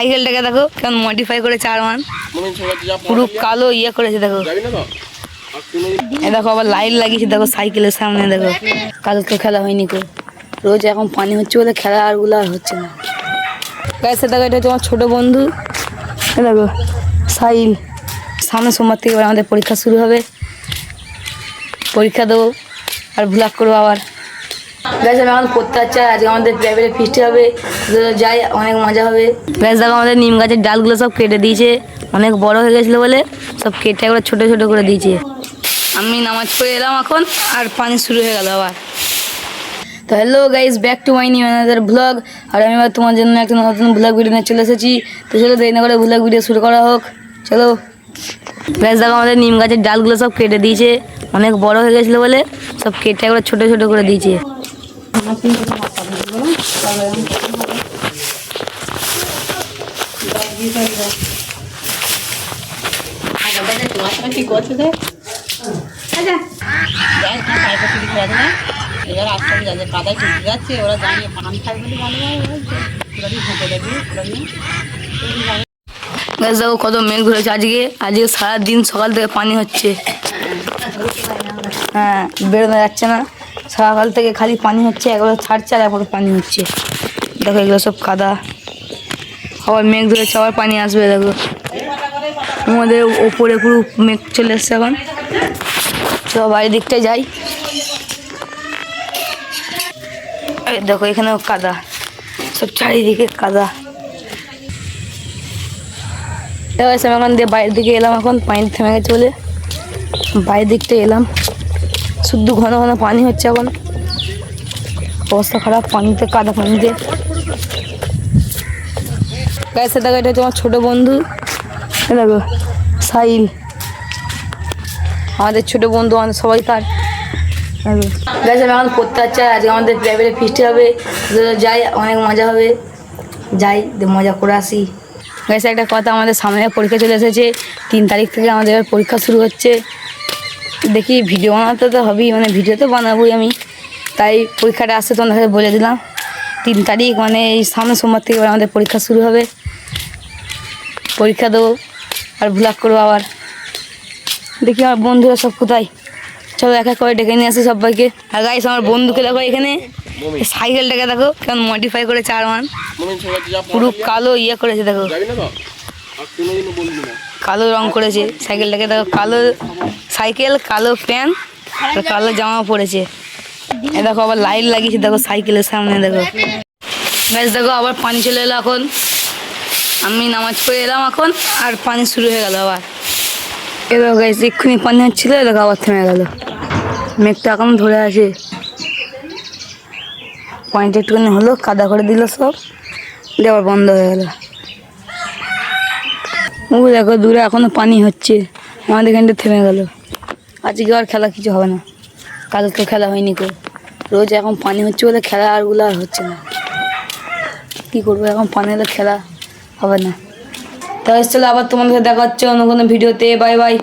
সাইকেলটাকে দেখো কেমন মডিফাই করেছে আরমান, পুরো কালো ইয়ে করেছে দেখো। দেখো আবার লাইট লাগিয়েছে দেখো সাইকেলের সামনে দেখো। কালকে খেলা হয়নি কো, রোজ এখন পানি হচ্ছে বলে খেলা আরগুলো আর হচ্ছে না। গাইছে দেখো এটা হচ্ছে আমার ছোটো বন্ধু, দেখো সাইল। সামনে সোমবার থেকে এবার আমাদের পরীক্ষা শুরু হবে, পরীক্ষা দেবো আর ভ্লগ করবো আবার। গ্যাস আমি এখন পড়তে যাচ্ছি, আজকে আমাদের প্রাইভেটে ফিস্টি হবে, যাই অনেক মজা হবে। গ্যাস দেখো আমাদের নিম গাছের ডালগুলো সব কেটে দিয়েছে, অনেক বড় হয়ে গেছিলো বলে সব কেটে একবার ছোটো ছোটো করে দিয়েছে। আমি নামাজ পড়ে এলাম এখন, আর পানি শুরু হয়ে গেল আবার। তো hello guys, back to my new another blog. আর আমি এবার তোমার জন্য একটা নতুন ব্লগ ভিডিও নিয়ে চলে এসেছি। তো চলো দেরি না করে ব্লগ ভিডিও শুরু করা হোক, চলো। গ্যাস দেখো আমাদের নিম গাছের ডালগুলো সব কেটে দিয়েছে, অনেক বড় হয়ে গেছিলো বলে সব কেটে একবার ছোটো ছোটো করে দিয়েছে। দেখো কত মেঘ ঘুরেছে আজকে, আজকে সারাদিন সকাল থেকে পানি হচ্ছে। হ্যাঁ, বেরোনো যাচ্ছে না, সকাল থেকে খালি পানি হচ্ছে, একবার ছাড়ছে আর একবার পানি হচ্ছে। দেখো এগুলো সব কাদা, আবার মেঘ ধরেছে, আবার পানি আসবে। দেখো আমাদের ওপরে পুরো মেঘ চলে এসছে এখন। চলো বাড়ির দিকটায় যাই। দেখো এখানেও কাদা, সব চারিদিকে কাদা। আমি এখন দিয়ে বাইরের দিকে এলাম, এখন পানি থেমে গেছে বলে বাইরের দিকটা এলাম। শুধু ঘন ঘন পানি হচ্ছে এখন, অবস্থা খারাপ পানিতে, কাদা পানিতে। গাইছে দেখো এটা হচ্ছে আমার ছোটো বন্ধু, দেখো সাইল, আমাদের ছোটো বন্ধু, আমাদের সবাইকার। গাইছে আমি এখন পড়তে যাচ্ছি, আজকে আমাদের প্রাইভেটে ফিস্টি হবে, যাই অনেক মজা হবে, যাই মজা করে আসি। গাইছে একটা কথা, আমাদের সামনে পরীক্ষা চলে এসেছে, 3 তারিখ থেকে আমাদের পরীক্ষা শুরু হচ্ছে। দেখি ভিডিও বানাতে তো হবেই, মানে ভিডিও তো বানাবোই আমি, তাই পরীক্ষাটা আসছে তোমাদের বলে দিলাম। 3 তারিখ মানে এই সামনে সোমবার থেকে এবার আমাদের পরীক্ষা শুরু হবে, পরীক্ষা দেবো আর ভ্লগ করবো আবার। দেখি আমার বন্ধুরা সব কোথায়, চলো এক এক করে ডেকে নিয়ে আসি সবাইকে। আর গাইস আমার বন্ধুকে দেখো এখানে, সাইকেলটাকে দেখো কেমন মডিফাই করেছে আরমান, পুরো কালো ইয়ে করেছে দেখো, কালো রং করেছে সাইকেলটাকে। দেখো কালো সাইকেল, কালো প্যান্ট আর কালো জামা পরেছে। এ দেখো আবার লাইট লাগিয়েছে দেখো সাইকেলের সামনে। দেখো গাইস দেখো আবার পানি চলে এলো এখন, আমি নামাজ পড়ে এলাম এখন, আর পানি শুরু হয়ে গেল আবার। এ দেখো গাইস এক্ষুনি পানি হচ্ছিল, দেখো আবার থেমে গেল, মেঘটা এখন ধরে আছে। পানিটা একটুখানি হলো, কাদা করে দিল সব, দিয়ে আবার বন্ধ হয়ে গেল। ও দেখো দূরে এখনো পানি হচ্ছে, আমাদের এখানটা থেমে গেল। আজকে আর খেলা কিছু হবে না, কালকে খেলা হয়নি কো, রোজ এখন পানি হচ্ছে বলে খেলা আরগুলো আর হচ্ছে না। কী করবো, এখন পানি হলে খেলা হবে না। তাহলে চলো আবার তোমাদের সাথে দেখা হচ্ছে অন্য কোনো ভিডিওতে, বাই বাই।